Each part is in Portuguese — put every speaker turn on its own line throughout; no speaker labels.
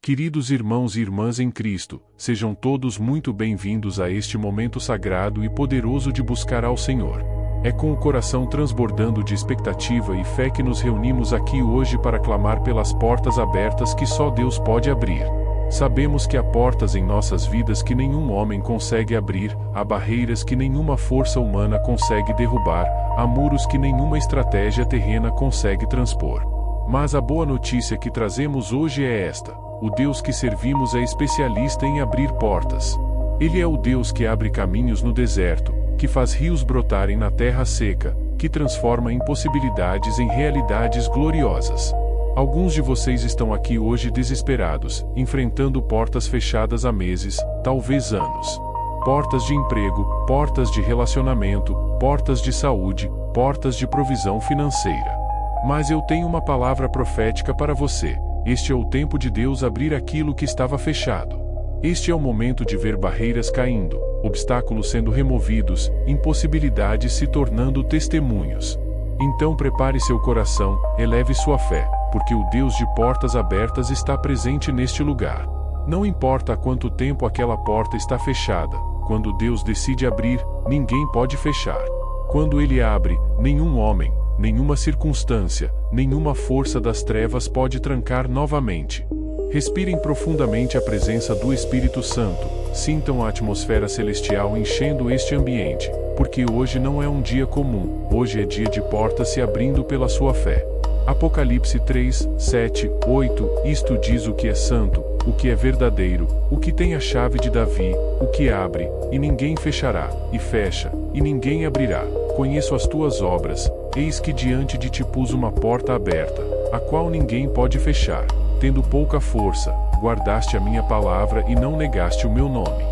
Queridos irmãos e irmãs em Cristo, sejam todos muito bem-vindos a este momento sagrado e poderoso de buscar ao Senhor. É com o coração transbordando de expectativa e fé que nos reunimos aqui hoje para clamar pelas portas abertas que só Deus pode abrir. Sabemos que há portas em nossas vidas que nenhum homem consegue abrir, há barreiras que nenhuma força humana consegue derrubar, há muros que nenhuma estratégia terrena consegue transpor. Mas a boa notícia que trazemos hoje é esta: o Deus que servimos é especialista em abrir portas. Ele é o Deus que abre caminhos no deserto, que faz rios brotarem na terra seca, que transforma impossibilidades em realidades gloriosas. Alguns de vocês estão aqui hoje desesperados, enfrentando portas fechadas há meses, talvez anos. Portas de emprego, portas de relacionamento, portas de saúde, portas de provisão financeira. Mas eu tenho uma palavra profética para você: este é o tempo de Deus abrir aquilo que estava fechado. Este é o momento de ver barreiras caindo, obstáculos sendo removidos, impossibilidades se tornando testemunhos. Então prepare seu coração, eleve sua fé, porque o Deus de portas abertas está presente neste lugar. Não importa há quanto tempo aquela porta está fechada, quando Deus decide abrir, ninguém pode fechar. Quando Ele abre, nenhum homem, nenhuma circunstância, nenhuma força das trevas pode trancar novamente. Respirem profundamente a presença do Espírito Santo, sintam a atmosfera celestial enchendo este ambiente, porque hoje não é um dia comum, hoje é dia de portas se abrindo pela sua fé. Apocalipse 3, 7, 8, isto diz o que é santo, o que é verdadeiro, o que tem a chave de Davi, o que abre, e ninguém fechará, e fecha, e ninguém abrirá. Conheço as tuas obras, eis que diante de ti pus uma porta aberta, a qual ninguém pode fechar. Tendo pouca força, guardaste a minha palavra e não negaste o meu nome.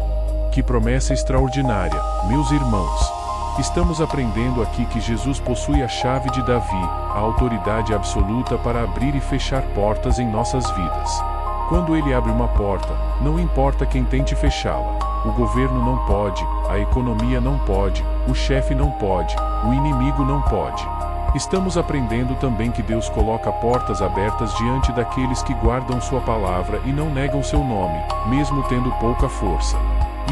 Que promessa extraordinária, meus irmãos! Estamos aprendendo aqui que Jesus possui a chave de Davi, a autoridade absoluta para abrir e fechar portas em nossas vidas. Quando Ele abre uma porta, não importa quem tente fechá-la. O governo não pode, a economia não pode, o chefe não pode, o inimigo não pode. Estamos aprendendo também que Deus coloca portas abertas diante daqueles que guardam sua palavra e não negam seu nome, mesmo tendo pouca força.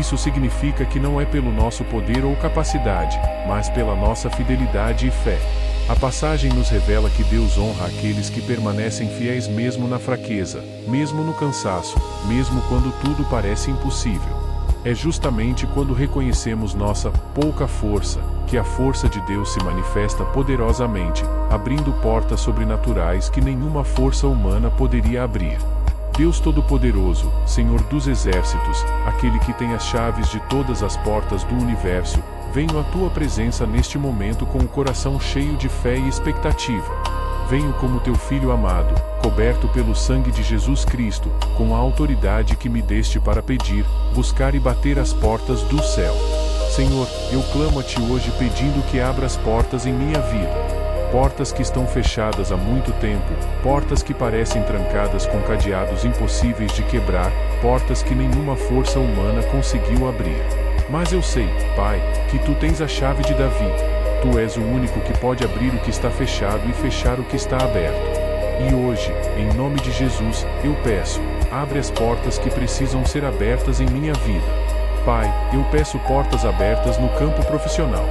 Isso significa que não é pelo nosso poder ou capacidade, mas pela nossa fidelidade e fé. A passagem nos revela que Deus honra aqueles que permanecem fiéis mesmo na fraqueza, mesmo no cansaço, mesmo quando tudo parece impossível. É justamente quando reconhecemos nossa pouca força, que a força de Deus se manifesta poderosamente, abrindo portas sobrenaturais que nenhuma força humana poderia abrir. Deus Todo-Poderoso, Senhor dos Exércitos, aquele que tem as chaves de todas as portas do universo, venho à tua presença neste momento com o coração cheio de fé e expectativa. Venho como teu filho amado, coberto pelo sangue de Jesus Cristo, com a autoridade que me deste para pedir, buscar e bater as portas do céu. Senhor, eu clamo a ti hoje pedindo que abra as portas em minha vida. Portas que estão fechadas há muito tempo, portas que parecem trancadas com cadeados impossíveis de quebrar, portas que nenhuma força humana conseguiu abrir. Mas eu sei, Pai, que tu tens a chave de Davi. Tu és o único que pode abrir o que está fechado e fechar o que está aberto. E hoje, em nome de Jesus, eu peço, abre as portas que precisam ser abertas em minha vida. Pai, eu peço portas abertas no campo profissional.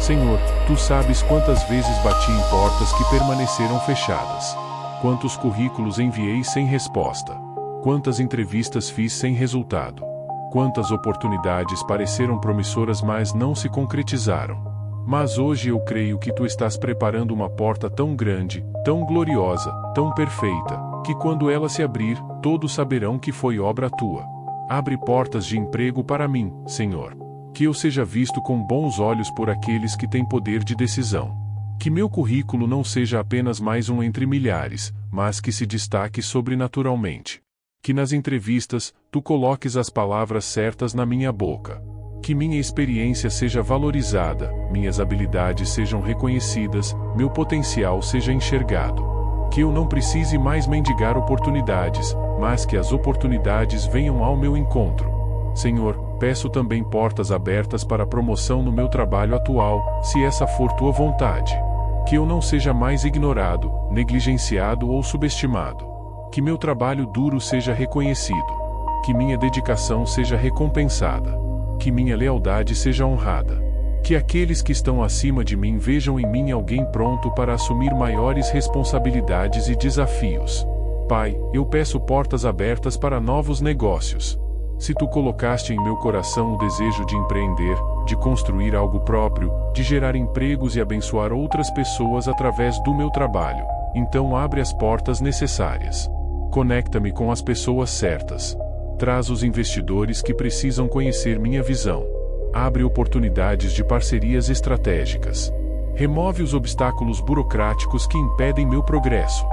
Senhor, tu sabes quantas vezes bati em portas que permaneceram fechadas. Quantos currículos enviei sem resposta. Quantas entrevistas fiz sem resultado. Quantas oportunidades pareceram promissoras mas não se concretizaram. Mas hoje eu creio que tu estás preparando uma porta tão grande, tão gloriosa, tão perfeita, que quando ela se abrir, todos saberão que foi obra tua. Abre portas de emprego para mim, Senhor. Que eu seja visto com bons olhos por aqueles que têm poder de decisão. Que meu currículo não seja apenas mais um entre milhares, mas que se destaque sobrenaturalmente. Que nas entrevistas, tu coloques as palavras certas na minha boca. Que minha experiência seja valorizada, minhas habilidades sejam reconhecidas, meu potencial seja enxergado. Que eu não precise mais mendigar oportunidades, mas que as oportunidades venham ao meu encontro. Senhor, peço também portas abertas para promoção no meu trabalho atual, se essa for tua vontade. Que eu não seja mais ignorado, negligenciado ou subestimado. Que meu trabalho duro seja reconhecido. Que minha dedicação seja recompensada. Que minha lealdade seja honrada. Que aqueles que estão acima de mim vejam em mim alguém pronto para assumir maiores responsabilidades e desafios. Pai, eu peço portas abertas para novos negócios. Se tu colocaste em meu coração o desejo de empreender, de construir algo próprio, de gerar empregos e abençoar outras pessoas através do meu trabalho, então abre as portas necessárias. Conecta-me com as pessoas certas. Traz os investidores que precisam conhecer minha visão. Abre oportunidades de parcerias estratégicas. Remove os obstáculos burocráticos que impedem meu progresso.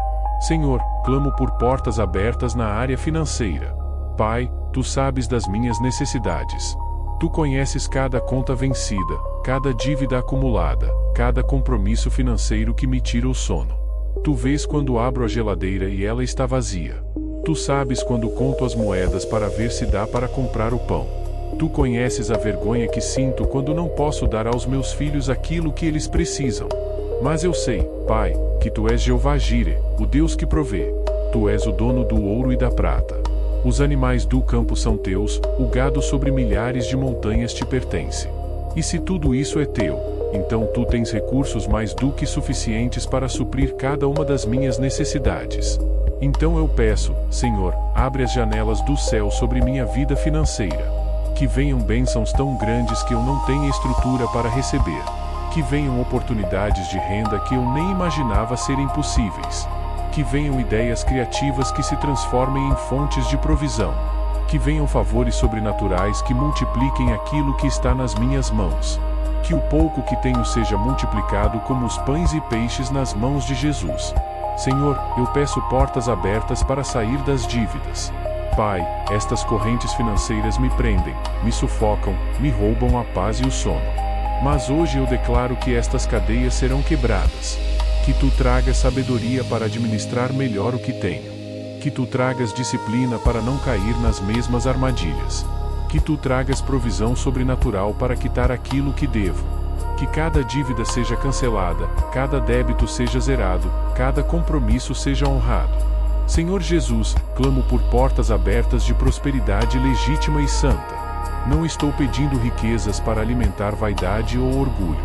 Senhor, clamo por portas abertas na área financeira. Pai, tu sabes das minhas necessidades. Tu conheces cada conta vencida, cada dívida acumulada, cada compromisso financeiro que me tira o sono. Tu vês quando abro a geladeira e ela está vazia. Tu sabes quando conto as moedas para ver se dá para comprar o pão. Tu conheces a vergonha que sinto quando não posso dar aos meus filhos aquilo que eles precisam. Mas eu sei, Pai, que Tu és Jeová Jireh, o Deus que provê. Tu és o dono do ouro e da prata. Os animais do campo são teus, o gado sobre milhares de montanhas te pertence. E se tudo isso é teu, então tu tens recursos mais do que suficientes para suprir cada uma das minhas necessidades. Então eu peço, Senhor, abre as janelas do céu sobre minha vida financeira. Que venham bênçãos tão grandes que eu não tenha estrutura para receber. Que venham oportunidades de renda que eu nem imaginava serem possíveis. Que venham ideias criativas que se transformem em fontes de provisão. Que venham favores sobrenaturais que multipliquem aquilo que está nas minhas mãos. Que o pouco que tenho seja multiplicado como os pães e peixes nas mãos de Jesus. Senhor, eu peço portas abertas para sair das dívidas. Pai, estas correntes financeiras me prendem, me sufocam, me roubam a paz e o sono. Mas hoje eu declaro que estas cadeias serão quebradas. Que tu tragas sabedoria para administrar melhor o que tenho. Que tu tragas disciplina para não cair nas mesmas armadilhas. Que tu tragas provisão sobrenatural para quitar aquilo que devo. Que cada dívida seja cancelada, cada débito seja zerado, cada compromisso seja honrado. Senhor Jesus, clamo por portas abertas de prosperidade legítima e santa. Não estou pedindo riquezas para alimentar vaidade ou orgulho.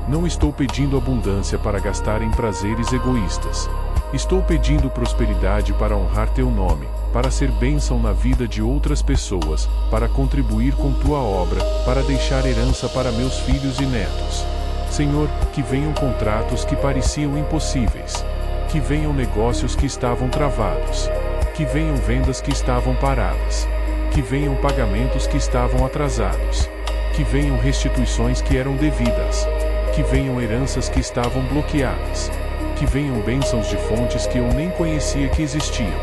Não estou pedindo abundância para gastar em prazeres egoístas. Estou pedindo prosperidade para honrar teu nome, para ser bênção na vida de outras pessoas, para contribuir com tua obra, para deixar herança para meus filhos e netos. Senhor, que venham contratos que pareciam impossíveis. Que venham negócios que estavam travados. Que venham vendas que estavam paradas. Que venham pagamentos que estavam atrasados. Que venham restituições que eram devidas. Que venham heranças que estavam bloqueadas. Que venham bênçãos de fontes que eu nem conhecia que existiam.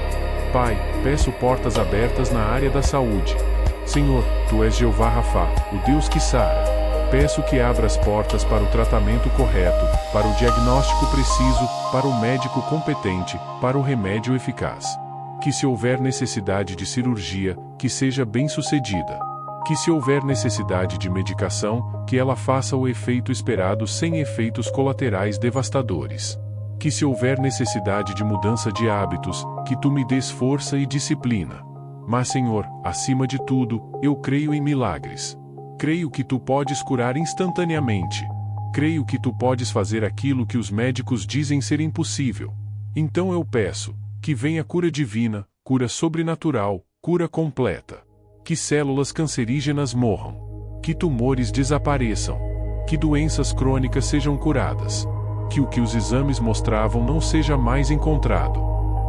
Pai, peço portas abertas na área da saúde. Senhor, Tu és Jeová Rafá, o Deus que sara. Peço que abra as portas para o tratamento correto, para o diagnóstico preciso, para o médico competente, para o remédio eficaz. Que se houver necessidade de cirurgia, que seja bem-sucedida. Que se houver necessidade de medicação, que ela faça o efeito esperado sem efeitos colaterais devastadores. Que se houver necessidade de mudança de hábitos, que Tu me des força e disciplina. Mas Senhor, acima de tudo, eu creio em milagres. Creio que Tu podes curar instantaneamente. Creio que Tu podes fazer aquilo que os médicos dizem ser impossível. Então eu peço, que venha cura divina, cura sobrenatural, cura completa. Que células cancerígenas morram. Que tumores desapareçam. Que doenças crônicas sejam curadas. Que o que os exames mostravam não seja mais encontrado.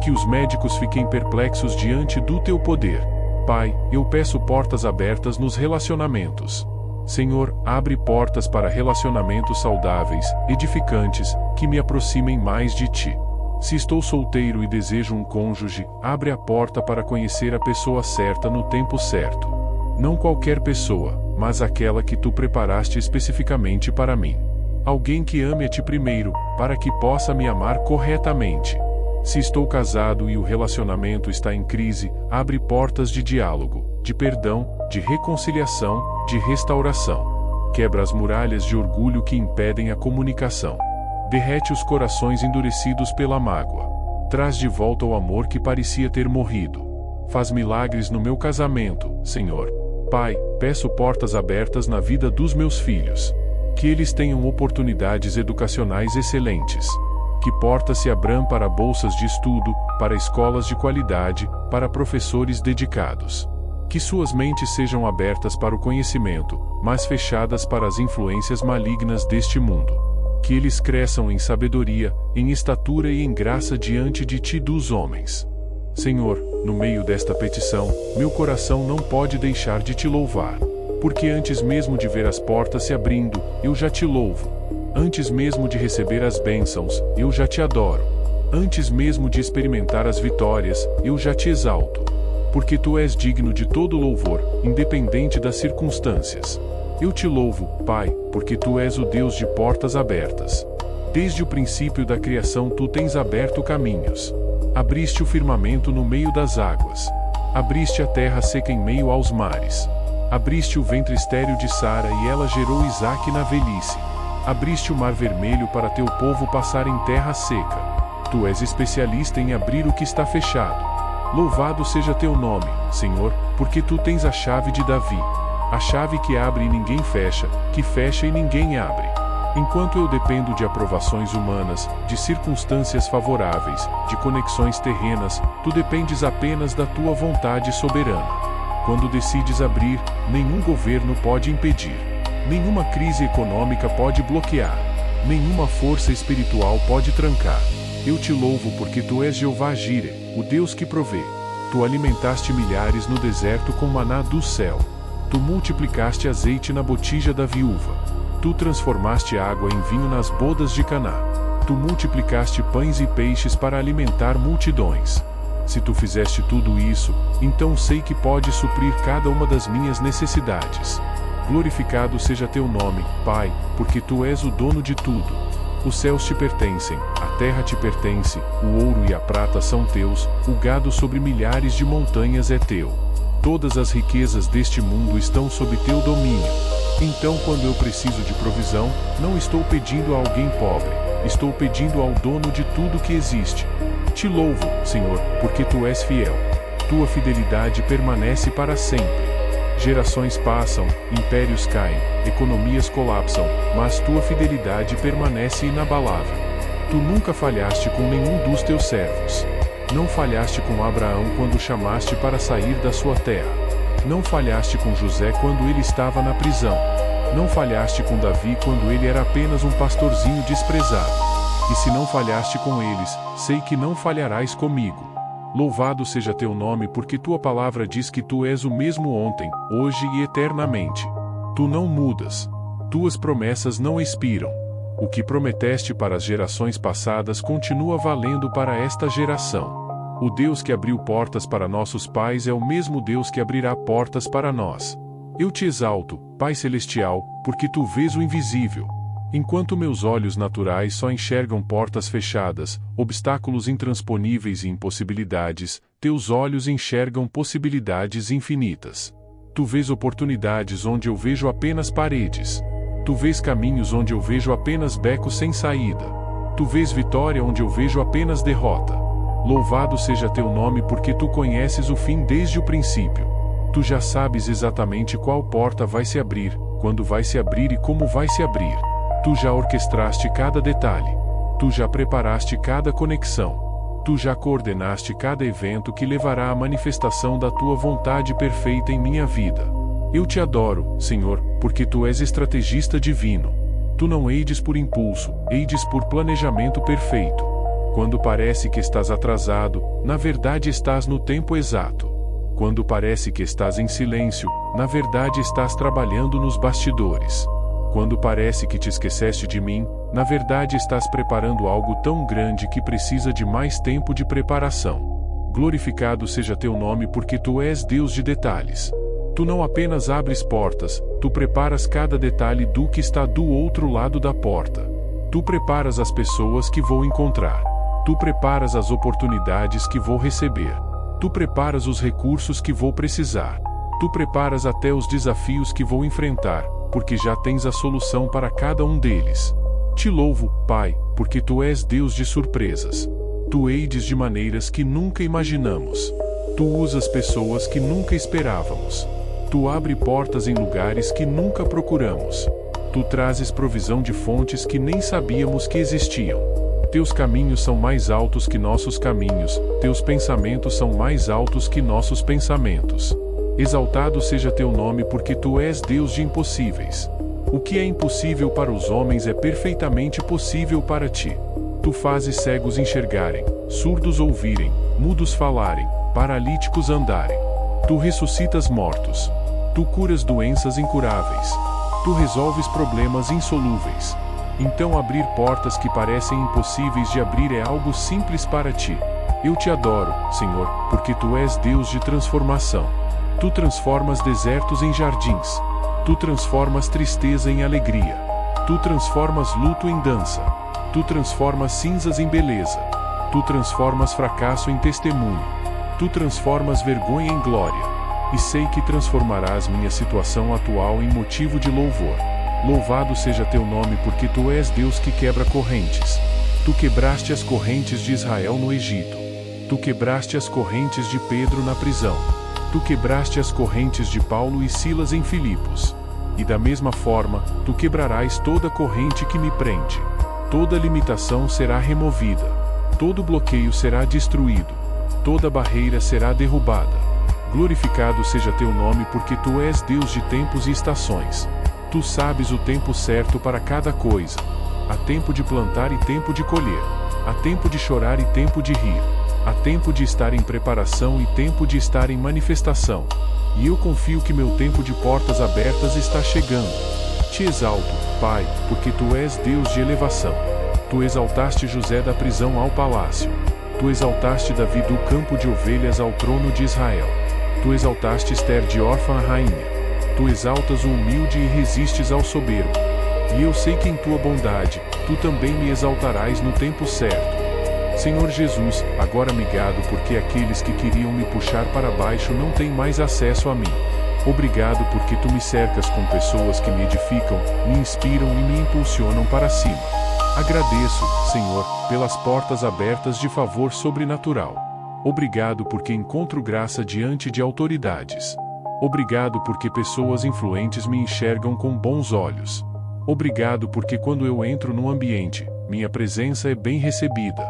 Que os médicos fiquem perplexos diante do Teu poder. Pai, eu peço portas abertas nos relacionamentos. Senhor, abre portas para relacionamentos saudáveis, edificantes, que me aproximem mais de Ti. Se estou solteiro e desejo um cônjuge, abre a porta para conhecer a pessoa certa no tempo certo. Não qualquer pessoa, mas aquela que Tu preparaste especificamente para mim. Alguém que ame a Ti primeiro, para que possa me amar corretamente. Se estou casado e o relacionamento está em crise, abre portas de diálogo, de perdão, de reconciliação, de restauração. Quebra as muralhas de orgulho que impedem a comunicação. Derrete os corações endurecidos pela mágoa. Traz de volta o amor que parecia ter morrido. Faz milagres no meu casamento, Senhor. Pai, peço portas abertas na vida dos meus filhos. Que eles tenham oportunidades educacionais excelentes. Que portas se abram para bolsas de estudo, para escolas de qualidade, para professores dedicados. Que suas mentes sejam abertas para o conhecimento, mas fechadas para as influências malignas deste mundo. Que eles cresçam em sabedoria, em estatura e em graça diante de ti dos homens. Senhor, no meio desta petição, meu coração não pode deixar de te louvar. Porque antes mesmo de ver as portas se abrindo, eu já te louvo. Antes mesmo de receber as bênçãos, eu já te adoro. Antes mesmo de experimentar as vitórias, eu já te exalto. Porque tu és digno de todo louvor, independente das circunstâncias. Eu te louvo, Pai, porque tu és o Deus de portas abertas. Desde o princípio da criação tu tens aberto caminhos. Abriste o firmamento no meio das águas. Abriste a terra seca em meio aos mares. Abriste o ventre estéril de Sara e ela gerou Isaque na velhice. Abriste o mar vermelho para teu povo passar em terra seca. Tu és especialista em abrir o que está fechado. Louvado seja teu nome, Senhor, porque tu tens a chave de Davi. A chave que abre e ninguém fecha, que fecha e ninguém abre. Enquanto eu dependo de aprovações humanas, de circunstâncias favoráveis, de conexões terrenas, tu dependes apenas da tua vontade soberana. Quando decides abrir, nenhum governo pode impedir. Nenhuma crise econômica pode bloquear. Nenhuma força espiritual pode trancar. Eu te louvo porque tu és Jeová Jireh, o Deus que provê. Tu alimentaste milhares no deserto com maná do céu. Tu multiplicaste azeite na botija da viúva. Tu transformaste água em vinho nas bodas de Caná. Tu multiplicaste pães e peixes para alimentar multidões. Se tu fizeste tudo isso, então sei que podes suprir cada uma das minhas necessidades. Glorificado seja teu nome, Pai, porque tu és o dono de tudo. Os céus te pertencem, a terra te pertence, o ouro e a prata são teus, o gado sobre milhares de montanhas é teu. Todas as riquezas deste mundo estão sob teu domínio. Então, quando eu preciso de provisão, não estou pedindo a alguém pobre, estou pedindo ao dono de tudo que existe. Te louvo, Senhor, porque tu és fiel. Tua fidelidade permanece para sempre. Gerações passam, impérios caem, economias colapsam, mas tua fidelidade permanece inabalável. Tu nunca falhaste com nenhum dos teus servos. Não falhaste com Abraão quando o chamaste para sair da sua terra. Não falhaste com José quando ele estava na prisão. Não falhaste com Davi quando ele era apenas um pastorzinho desprezado. E se não falhaste com eles, sei que não falharás comigo. Louvado seja teu nome porque tua palavra diz que tu és o mesmo ontem, hoje e eternamente. Tu não mudas. Tuas promessas não expiram. O que prometeste para as gerações passadas continua valendo para esta geração. O Deus que abriu portas para nossos pais é o mesmo Deus que abrirá portas para nós. Eu te exalto, Pai Celestial, porque tu vês o invisível. Enquanto meus olhos naturais só enxergam portas fechadas, obstáculos intransponíveis e impossibilidades, teus olhos enxergam possibilidades infinitas. Tu vês oportunidades onde eu vejo apenas paredes. Tu vês caminhos onde eu vejo apenas becos sem saída. Tu vês vitória onde eu vejo apenas derrota. Louvado seja teu nome porque tu conheces o fim desde o princípio. Tu já sabes exatamente qual porta vai se abrir, quando vai se abrir e como vai se abrir. Tu já orquestraste cada detalhe. Tu já preparaste cada conexão. Tu já coordenaste cada evento que levará à manifestação da tua vontade perfeita em minha vida. Eu te adoro, Senhor, porque tu és estrategista divino. Tu não eides por impulso, eides por planejamento perfeito. Quando parece que estás atrasado, na verdade estás no tempo exato. Quando parece que estás em silêncio, na verdade estás trabalhando nos bastidores. Quando parece que te esqueceste de mim, na verdade estás preparando algo tão grande que precisa de mais tempo de preparação. Glorificado seja teu nome porque tu és Deus de detalhes. Tu não apenas abres portas, tu preparas cada detalhe do que está do outro lado da porta. Tu preparas as pessoas que vou encontrar. Tu preparas as oportunidades que vou receber. Tu preparas os recursos que vou precisar. Tu preparas até os desafios que vou enfrentar, porque já tens a solução para cada um deles. Te louvo, Pai, porque tu és Deus de surpresas. Tu aides de maneiras que nunca imaginamos. Tu usas pessoas que nunca esperávamos. Tu abre portas em lugares que nunca procuramos. Tu trazes provisão de fontes que nem sabíamos que existiam. Teus caminhos são mais altos que nossos caminhos, teus pensamentos são mais altos que nossos pensamentos. Exaltado seja teu nome, porque tu és Deus de impossíveis. O que é impossível para os homens é perfeitamente possível para ti. Tu fazes cegos enxergarem, surdos ouvirem, mudos falarem, paralíticos andarem. Tu ressuscitas mortos. Tu curas doenças incuráveis. Tu resolves problemas insolúveis. Então abrir portas que parecem impossíveis de abrir é algo simples para ti. Eu te adoro, Senhor, porque tu és Deus de transformação. Tu transformas desertos em jardins. Tu transformas tristeza em alegria. Tu transformas luto em dança. Tu transformas cinzas em beleza. Tu transformas fracasso em testemunho. Tu transformas vergonha em glória. E sei que transformarás minha situação atual em motivo de louvor. Louvado seja teu nome, porque tu és Deus que quebra correntes. Tu quebraste as correntes de Israel no Egito. Tu quebraste as correntes de Pedro na prisão. Tu quebraste as correntes de Paulo e Silas em Filipos. E da mesma forma, tu quebrarás toda corrente que me prende. Toda limitação será removida. Todo bloqueio será destruído. Toda barreira será derrubada. Glorificado seja teu nome, porque tu és Deus de tempos e estações. Tu sabes o tempo certo para cada coisa. Há tempo de plantar e tempo de colher. Há tempo de chorar e tempo de rir. Há tempo de estar em preparação e tempo de estar em manifestação. E eu confio que meu tempo de portas abertas está chegando. Te exalto, Pai, porque tu és Deus de elevação. Tu exaltaste José da prisão ao palácio. Tu exaltaste Davi do campo de ovelhas ao trono de Israel. Tu exaltaste Ester de órfã a rainha. Tu exaltas o humilde e resistes ao soberbo. E eu sei que em tua bondade, tu também me exaltarás no tempo certo. Senhor Jesus, agora me gado, porque aqueles que queriam me puxar para baixo não têm mais acesso a mim. Obrigado porque tu me cercas com pessoas que me edificam, me inspiram e me impulsionam para cima. Agradeço, Senhor, pelas portas abertas de favor sobrenatural. Obrigado porque encontro graça diante de autoridades. Obrigado porque pessoas influentes me enxergam com bons olhos. Obrigado porque quando eu entro num ambiente, minha presença é bem recebida.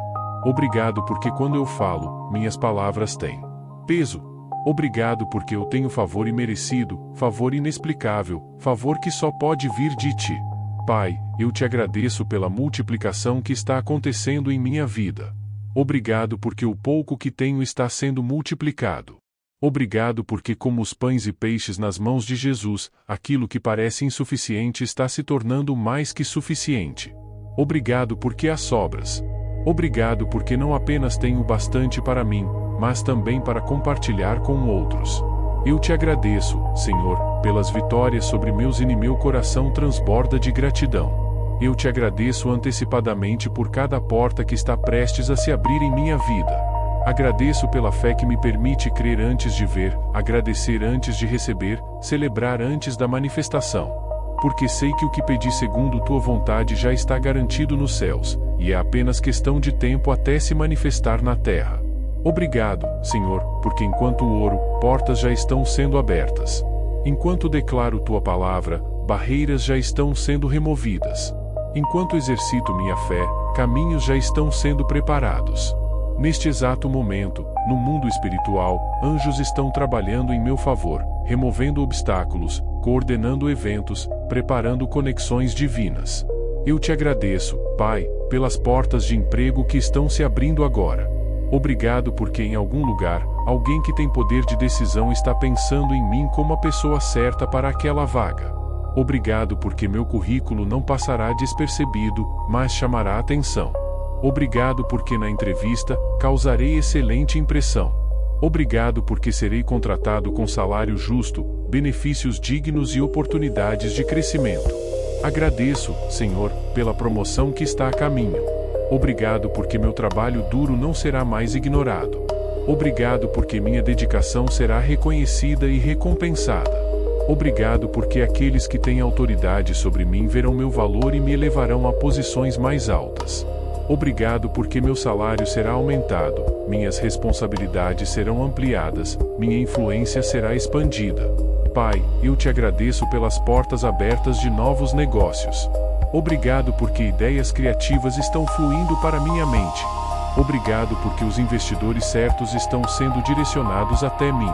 Obrigado porque quando eu falo, minhas palavras têm peso. Obrigado porque eu tenho favor imerecido, favor inexplicável, favor que só pode vir de ti. Pai, eu te agradeço pela multiplicação que está acontecendo em minha vida. Obrigado porque o pouco que tenho está sendo multiplicado. Obrigado porque, como os pães e peixes nas mãos de Jesus, aquilo que parece insuficiente está se tornando mais que suficiente. Obrigado porque há sobras. Obrigado porque não apenas tenho bastante para mim, mas também para compartilhar com outros. Eu te agradeço, Senhor, pelas vitórias sobre meus inimigos. Meu coração transborda de gratidão. Eu te agradeço antecipadamente por cada porta que está prestes a se abrir em minha vida. Agradeço pela fé que me permite crer antes de ver, agradecer antes de receber, celebrar antes da manifestação. Porque sei que o que pedi segundo tua vontade já está garantido nos céus, e é apenas questão de tempo até se manifestar na terra. Obrigado, Senhor, porque enquanto oro, portas já estão sendo abertas. Enquanto declaro tua palavra, barreiras já estão sendo removidas. Enquanto exercito minha fé, caminhos já estão sendo preparados. Neste exato momento, no mundo espiritual, anjos estão trabalhando em meu favor, removendo obstáculos, coordenando eventos, preparando conexões divinas. Eu te agradeço, Pai, pelas portas de emprego que estão se abrindo agora. Obrigado porque em algum lugar, alguém que tem poder de decisão está pensando em mim como a pessoa certa para aquela vaga. Obrigado porque meu currículo não passará despercebido, mas chamará atenção. Obrigado porque na entrevista, causarei excelente impressão. Obrigado porque serei contratado com salário justo, benefícios dignos e oportunidades de crescimento. Agradeço, Senhor, pela promoção que está a caminho. Obrigado porque meu trabalho duro não será mais ignorado. Obrigado porque minha dedicação será reconhecida e recompensada. Obrigado porque aqueles que têm autoridade sobre mim verão meu valor e me elevarão a posições mais altas. Obrigado porque meu salário será aumentado, minhas responsabilidades serão ampliadas, minha influência será expandida. Pai, eu te agradeço pelas portas abertas de novos negócios. Obrigado porque ideias criativas estão fluindo para minha mente. Obrigado porque os investidores certos estão sendo direcionados até mim.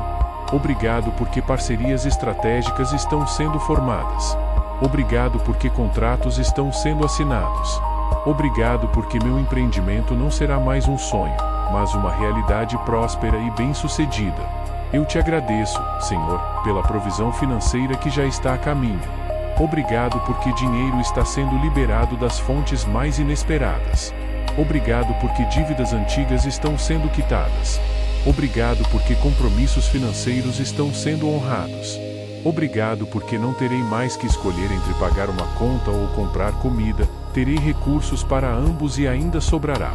Obrigado porque parcerias estratégicas estão sendo formadas. Obrigado porque contratos estão sendo assinados. Obrigado porque meu empreendimento não será mais um sonho, mas uma realidade próspera e bem-sucedida. Eu te agradeço, Senhor, pela provisão financeira que já está a caminho. Obrigado porque dinheiro está sendo liberado das fontes mais inesperadas. Obrigado porque dívidas antigas estão sendo quitadas. Obrigado porque compromissos financeiros estão sendo honrados. Obrigado porque não terei mais que escolher entre pagar uma conta ou comprar comida, terei recursos para ambos e ainda sobrará.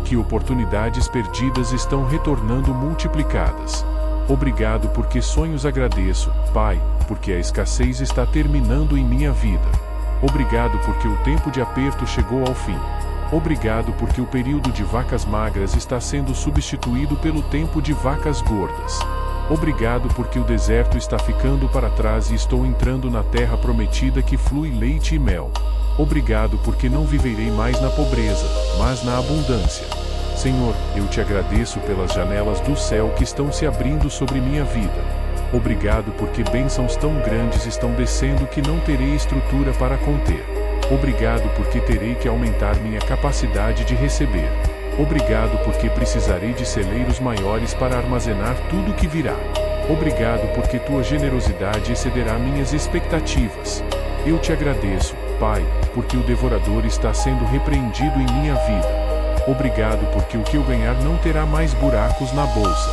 Que oportunidades perdidas estão retornando multiplicadas. Obrigado porque sonhos agradeço, Pai, porque a escassez está terminando em minha vida. Obrigado porque o tempo de aperto chegou ao fim. Obrigado porque o período de vacas magras está sendo substituído pelo tempo de vacas gordas. Obrigado porque o deserto está ficando para trás e estou entrando na terra prometida que flui leite e mel. Obrigado porque não viverei mais na pobreza, mas na abundância. Senhor, eu te agradeço pelas janelas do céu que estão se abrindo sobre minha vida. Obrigado porque bênçãos tão grandes estão descendo que não terei estrutura para conter. Obrigado porque terei que aumentar minha capacidade de receber. Obrigado porque precisarei de celeiros maiores para armazenar tudo que virá. Obrigado porque tua generosidade excederá minhas expectativas. Eu te agradeço, Pai, porque o devorador está sendo repreendido em minha vida. Obrigado porque o que eu ganhar não terá mais buracos na bolsa.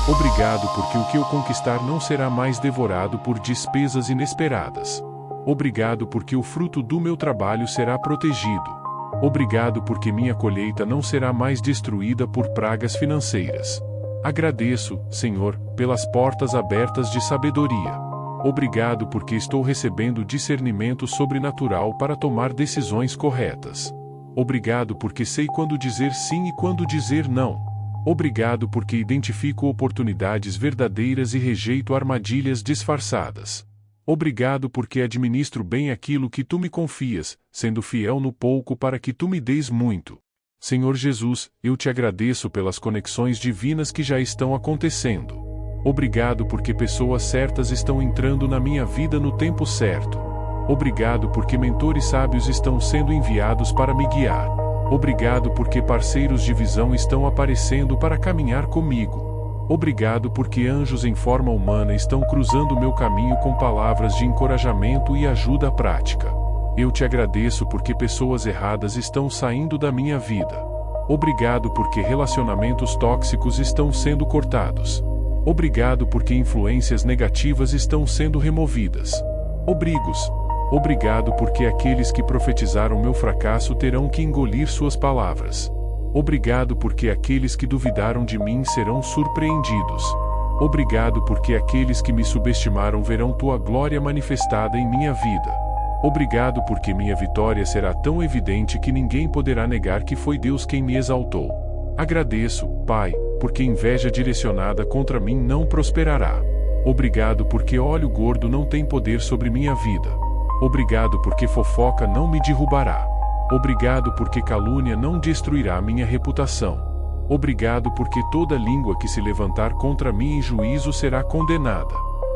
Obrigado porque o que eu conquistar não será mais devorado por despesas inesperadas. Obrigado porque o fruto do meu trabalho será protegido. Obrigado porque minha colheita não será mais destruída por pragas financeiras. Agradeço, Senhor, pelas portas abertas de sabedoria. Obrigado porque estou recebendo discernimento sobrenatural para tomar decisões corretas. Obrigado porque sei quando dizer sim e quando dizer não. Obrigado porque identifico oportunidades verdadeiras e rejeito armadilhas disfarçadas. Obrigado porque administro bem aquilo que tu me confias, sendo fiel no pouco para que tu me deis muito. Senhor Jesus, eu te agradeço pelas conexões divinas que já estão acontecendo. Obrigado porque pessoas certas estão entrando na minha vida no tempo certo. Obrigado porque mentores sábios estão sendo enviados para me guiar. Obrigado porque parceiros de visão estão aparecendo para caminhar comigo. Obrigado porque anjos em forma humana estão cruzando meu caminho com palavras de encorajamento e ajuda prática. Eu te agradeço porque pessoas erradas estão saindo da minha vida. Obrigado porque relacionamentos tóxicos estão sendo cortados. Obrigado porque influências negativas estão sendo removidas. Obrigado porque aqueles que profetizaram meu fracasso terão que engolir suas palavras. Obrigado porque aqueles que duvidaram de mim serão surpreendidos. Obrigado porque aqueles que me subestimaram verão tua glória manifestada em minha vida. Obrigado porque minha vitória será tão evidente que ninguém poderá negar que foi Deus quem me exaltou. Agradeço, Pai, porque inveja direcionada contra mim não prosperará. Obrigado porque óleo gordo não tem poder sobre minha vida. Obrigado porque fofoca não me derrubará. Obrigado porque calúnia não destruirá minha reputação. Obrigado porque toda língua que se levantar contra mim em juízo será condenada.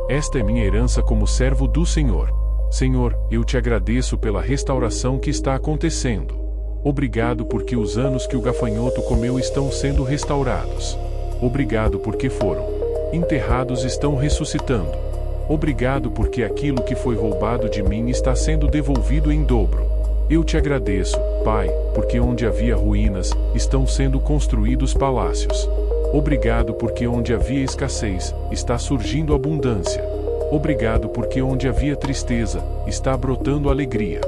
Esta é minha herança como servo do Senhor. Senhor, eu te agradeço pela restauração que está acontecendo. Obrigado porque os anos que o gafanhoto comeu estão sendo restaurados. Obrigado porque foram enterrados estão ressuscitando. Obrigado porque aquilo que foi roubado de mim está sendo devolvido em dobro. Eu te agradeço, Pai, porque onde havia ruínas, estão sendo construídos palácios. Obrigado porque onde havia escassez, está surgindo abundância. Obrigado porque onde havia tristeza, está brotando alegria.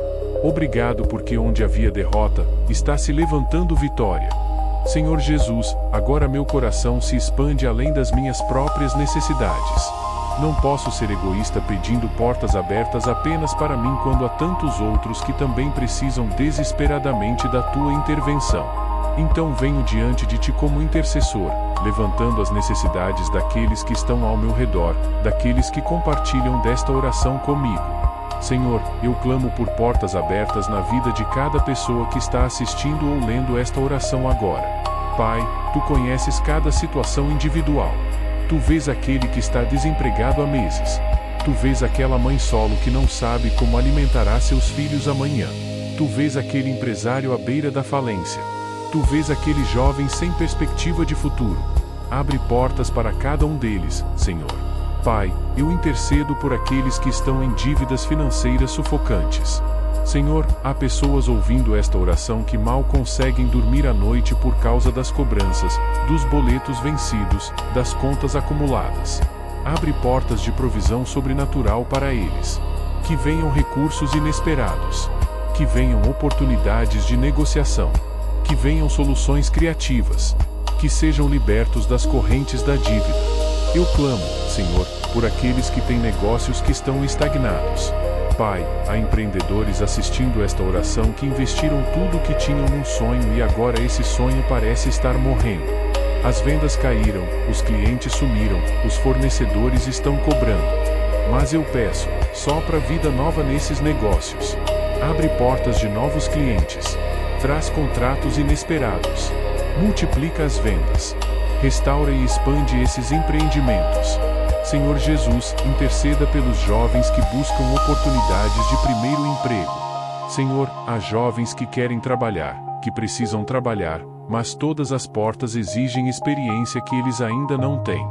Obrigado porque onde havia derrota, está se levantando vitória. Senhor Jesus, agora meu coração se expande além das minhas próprias necessidades. Não posso ser egoísta pedindo portas abertas apenas para mim quando há tantos outros que também precisam desesperadamente da tua intervenção. Então venho diante de ti como intercessor, levantando as necessidades daqueles que estão ao meu redor, daqueles que compartilham desta oração comigo. Senhor, eu clamo por portas abertas na vida de cada pessoa que está assistindo ou lendo esta oração agora. Pai, tu conheces cada situação individual. Tu vês aquele que está desempregado há meses. Tu vês aquela mãe solo que não sabe como alimentará seus filhos amanhã. Tu vês aquele empresário à beira da falência. Tu vês aquele jovem sem perspectiva de futuro. Abre portas para cada um deles, Senhor. Pai, eu intercedo por aqueles que estão em dívidas financeiras sufocantes. Senhor, há pessoas ouvindo esta oração que mal conseguem dormir à noite por causa das cobranças, dos boletos vencidos, das contas acumuladas. Abre portas de provisão sobrenatural para eles. Que venham recursos inesperados. Que venham oportunidades de negociação. Que venham soluções criativas. Que sejam libertos das correntes da dívida. Eu clamo, Senhor, por aqueles que têm negócios que estão estagnados. Pai, há empreendedores assistindo esta oração que investiram tudo o que tinham num sonho e agora esse sonho parece estar morrendo. As vendas caíram, os clientes sumiram, os fornecedores estão cobrando. Mas eu peço, sopra vida nova nesses negócios. Abre portas de novos clientes. Traz contratos inesperados. Multiplica as vendas. Restaura e expande esses empreendimentos. Senhor Jesus, interceda pelos jovens que buscam oportunidades de primeiro emprego. Senhor, há jovens que querem trabalhar, que precisam trabalhar, mas todas as portas exigem experiência que eles ainda não têm.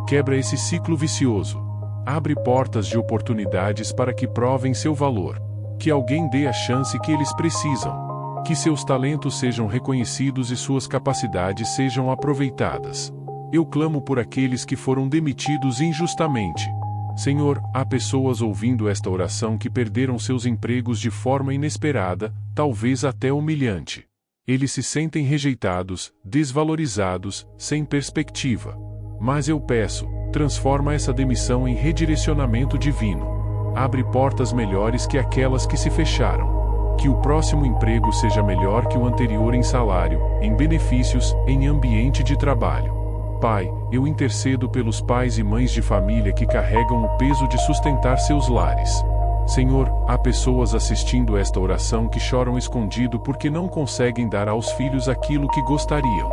Quebra esse ciclo vicioso. Abre portas de oportunidades para que provem seu valor. Que alguém dê a chance que eles precisam. Que seus talentos sejam reconhecidos e suas capacidades sejam aproveitadas. Eu clamo por aqueles que foram demitidos injustamente. Senhor, há pessoas ouvindo esta oração que perderam seus empregos de forma inesperada, talvez até humilhante. Eles se sentem rejeitados, desvalorizados, sem perspectiva. Mas eu peço, transforma essa demissão em redirecionamento divino. Abre portas melhores que aquelas que se fecharam. Que o próximo emprego seja melhor que o anterior em salário, em benefícios, em ambiente de trabalho. Pai, eu intercedo pelos pais e mães de família que carregam o peso de sustentar seus lares. Senhor, há pessoas assistindo esta oração que choram escondido porque não conseguem dar aos filhos aquilo que gostariam.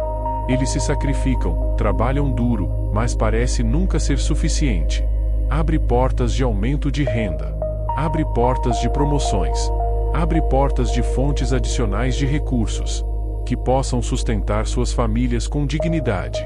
Eles se sacrificam, trabalham duro, mas parece nunca ser suficiente. Abre portas de aumento de renda. Abre portas de promoções. Abre portas de fontes adicionais de recursos. Que possam sustentar suas famílias com dignidade.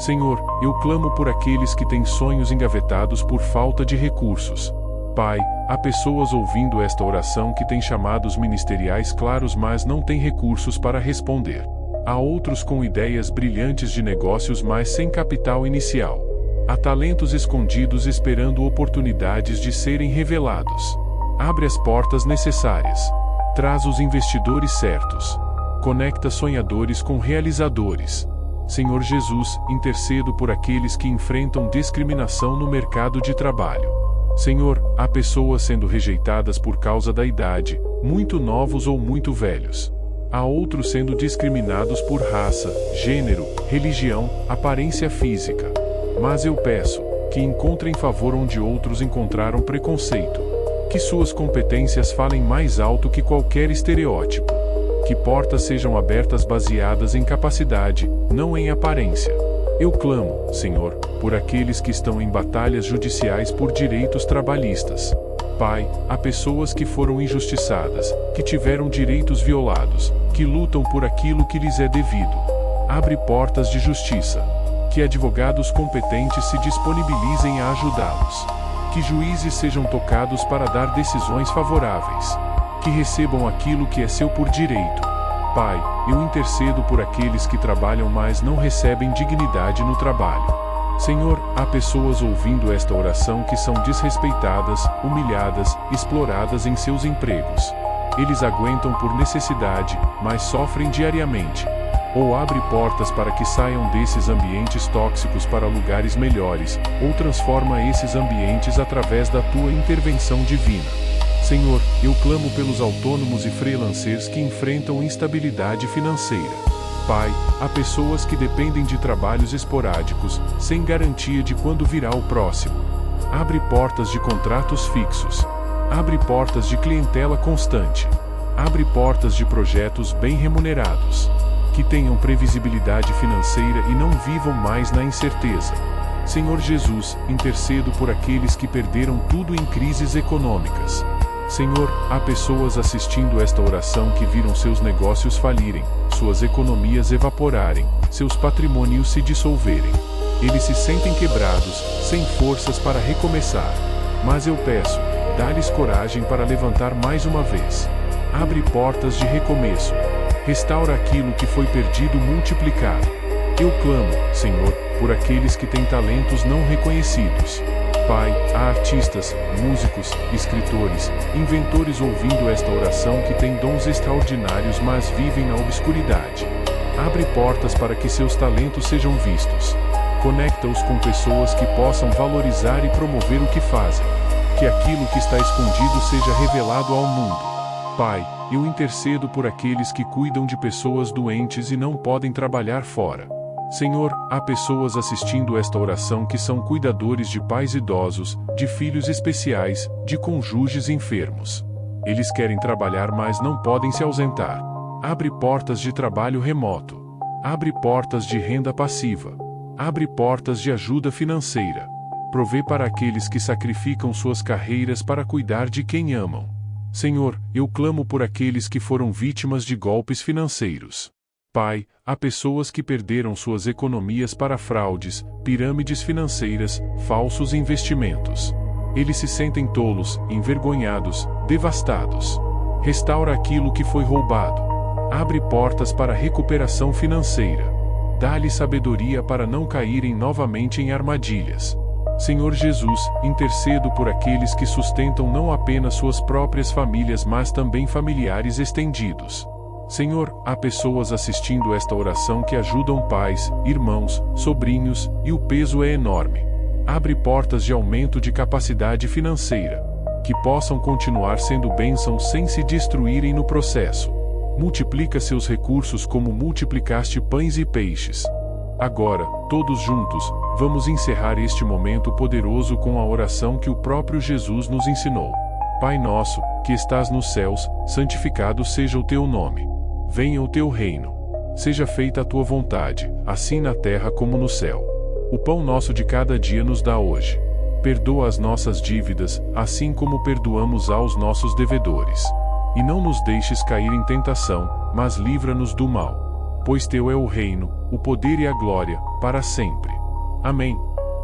Senhor, eu clamo por aqueles que têm sonhos engavetados por falta de recursos. Pai, há pessoas ouvindo esta oração que têm chamados ministeriais claros mas não têm recursos para responder. Há outros com ideias brilhantes de negócios mas sem capital inicial. Há talentos escondidos esperando oportunidades de serem revelados. Abre as portas necessárias. Traz os investidores certos. Conecta sonhadores com realizadores. Senhor Jesus, intercedo por aqueles que enfrentam discriminação no mercado de trabalho. Senhor, há pessoas sendo rejeitadas por causa da idade, muito novos ou muito velhos. Há outros sendo discriminados por raça, gênero, religião, aparência física. Mas eu peço, que encontrem favor onde outros encontraram preconceito. Que suas competências falem mais alto que qualquer estereótipo. Que portas sejam abertas baseadas em capacidade, não em aparência. Eu clamo, Senhor, por aqueles que estão em batalhas judiciais por direitos trabalhistas. Pai, há pessoas que foram injustiçadas, que tiveram direitos violados, que lutam por aquilo que lhes é devido. Abre portas de justiça. Que advogados competentes se disponibilizem a ajudá-los. Que juízes sejam tocados para dar decisões favoráveis. Que recebam aquilo que é seu por direito. Pai, eu intercedo por aqueles que trabalham mas não recebem dignidade no trabalho. Senhor, há pessoas ouvindo esta oração que são desrespeitadas, humilhadas, exploradas em seus empregos. Eles aguentam por necessidade, mas sofrem diariamente. Ou abre portas para que saiam desses ambientes tóxicos para lugares melhores, ou transforma esses ambientes através da tua intervenção divina. Senhor, eu clamo pelos autônomos e freelancers que enfrentam instabilidade financeira. Pai, há pessoas que dependem de trabalhos esporádicos, sem garantia de quando virá o próximo. Abre portas de contratos fixos. Abre portas de clientela constante. Abre portas de projetos bem remunerados. Que tenham previsibilidade financeira e não vivam mais na incerteza. Senhor Jesus, intercedo por aqueles que perderam tudo em crises econômicas. Senhor, há pessoas assistindo esta oração que viram seus negócios falirem, suas economias evaporarem, seus patrimônios se dissolverem. Eles se sentem quebrados, sem forças para recomeçar. Mas eu peço, dá-lhes coragem para levantar mais uma vez. Abre portas de recomeço. Restaura aquilo que foi perdido multiplicado. Eu clamo, Senhor, por aqueles que têm talentos não reconhecidos. Pai, há artistas, músicos, escritores, inventores ouvindo esta oração que têm dons extraordinários mas vivem na obscuridade. Abre portas para que seus talentos sejam vistos. Conecta-os com pessoas que possam valorizar e promover o que fazem. Que aquilo que está escondido seja revelado ao mundo. Pai, eu intercedo por aqueles que cuidam de pessoas doentes e não podem trabalhar fora. Senhor, há pessoas assistindo esta oração que são cuidadores de pais idosos, de filhos especiais, de cônjuges enfermos. Eles querem trabalhar mas não podem se ausentar. Abre portas de trabalho remoto. Abre portas de renda passiva. Abre portas de ajuda financeira. Provê para aqueles que sacrificam suas carreiras para cuidar de quem amam. Senhor, eu clamo por aqueles que foram vítimas de golpes financeiros. Pai, há pessoas que perderam suas economias para fraudes, pirâmides financeiras, falsos investimentos. Eles se sentem tolos, envergonhados, devastados. Restaura aquilo que foi roubado. Abre portas para recuperação financeira. Dá-lhes sabedoria para não caírem novamente em armadilhas. Senhor Jesus, intercedo por aqueles que sustentam não apenas suas próprias famílias mas também familiares estendidos. Senhor, há pessoas assistindo esta oração que ajudam pais, irmãos, sobrinhos, e o peso é enorme. Abre portas de aumento de capacidade financeira. Que possam continuar sendo bênçãos sem se destruírem no processo. Multiplica seus recursos como multiplicaste pães e peixes. Agora, todos juntos, vamos encerrar este momento poderoso com a oração que o próprio Jesus nos ensinou. Pai nosso, que estás nos céus, santificado seja o teu nome. Venha o teu reino. Seja feita a tua vontade, assim na terra como no céu. O pão nosso de cada dia nos dá hoje. Perdoa as nossas dívidas, assim como perdoamos aos nossos devedores. E não nos deixes cair em tentação, mas livra-nos do mal. Pois teu é o reino, o poder e a glória, para sempre. Amém.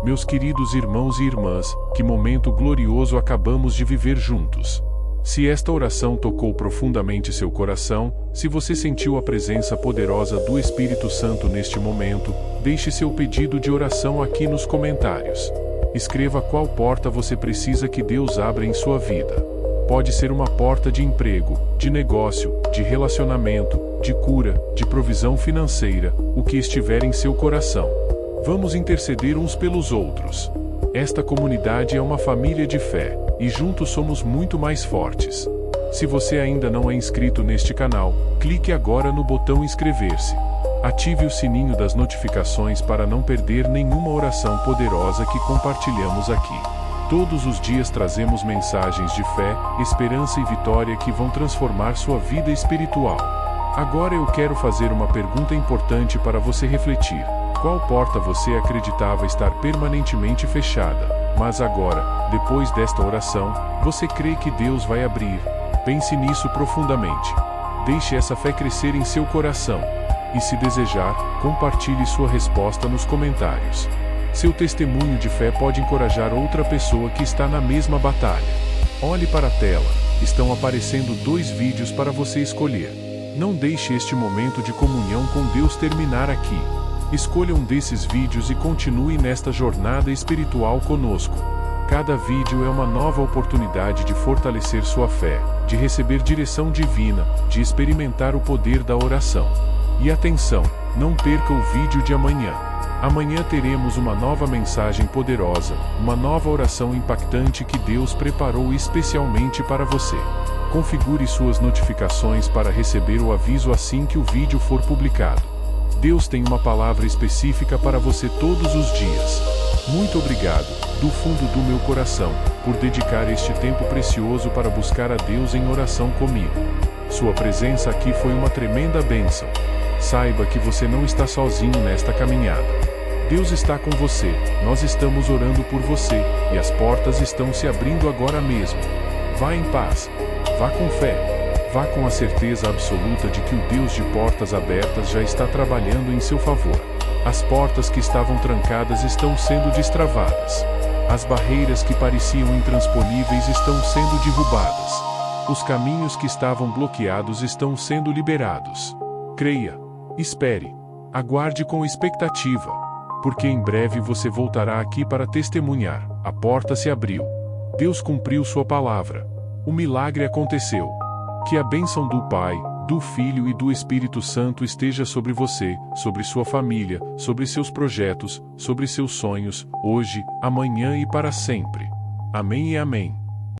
Meus queridos irmãos e irmãs, que momento glorioso acabamos de viver juntos. Se esta oração tocou profundamente seu coração, se você sentiu a presença poderosa do Espírito Santo neste momento, deixe seu pedido de oração aqui nos comentários. Escreva qual porta você precisa que Deus abra em sua vida. Pode ser uma porta de emprego, de negócio, de relacionamento, de cura, de provisão financeira, o que estiver em seu coração. Vamos interceder uns pelos outros. Esta comunidade é uma família de fé, e juntos somos muito mais fortes. Se você ainda não é inscrito neste canal, clique agora no botão inscrever-se. Ative o sininho das notificações para não perder nenhuma oração poderosa que compartilhamos aqui. Todos os dias trazemos mensagens de fé, esperança e vitória que vão transformar sua vida espiritual. Agora eu quero fazer uma pergunta importante para você refletir. Qual porta você acreditava estar permanentemente fechada, mas agora, depois desta oração, você crê que Deus vai abrir? Pense nisso profundamente. Deixe essa fé crescer em seu coração. E se desejar, compartilhe sua resposta nos comentários. Seu testemunho de fé pode encorajar outra pessoa que está na mesma batalha. Olhe para a tela, estão aparecendo 2 vídeos para você escolher. Não deixe este momento de comunhão com Deus terminar aqui. Escolha um desses vídeos e continue nesta jornada espiritual conosco. Cada vídeo é uma nova oportunidade de fortalecer sua fé, de receber direção divina, de experimentar o poder da oração. E atenção, não perca o vídeo de amanhã. Amanhã teremos uma nova mensagem poderosa, uma nova oração impactante que Deus preparou especialmente para você. Configure suas notificações para receber o aviso assim que o vídeo for publicado. Deus tem uma palavra específica para você todos os dias. Muito obrigado, do fundo do meu coração, por dedicar este tempo precioso para buscar a Deus em oração comigo. Sua presença aqui foi uma tremenda bênção. Saiba que você não está sozinho nesta caminhada. Deus está com você, nós estamos orando por você, e as portas estão se abrindo agora mesmo. Vá em paz. Vá com fé. Vá com a certeza absoluta de que o Deus de portas abertas já está trabalhando em seu favor. As portas que estavam trancadas estão sendo destravadas. As barreiras que pareciam intransponíveis estão sendo derrubadas. Os caminhos que estavam bloqueados estão sendo liberados. Creia. Espere. Aguarde com expectativa. Porque em breve você voltará aqui para testemunhar. A porta se abriu. Deus cumpriu sua palavra. O milagre aconteceu. Que a bênção do Pai, do Filho e do Espírito Santo esteja sobre você, sobre sua família, sobre seus projetos, sobre seus sonhos, hoje, amanhã e para sempre. Amém e amém.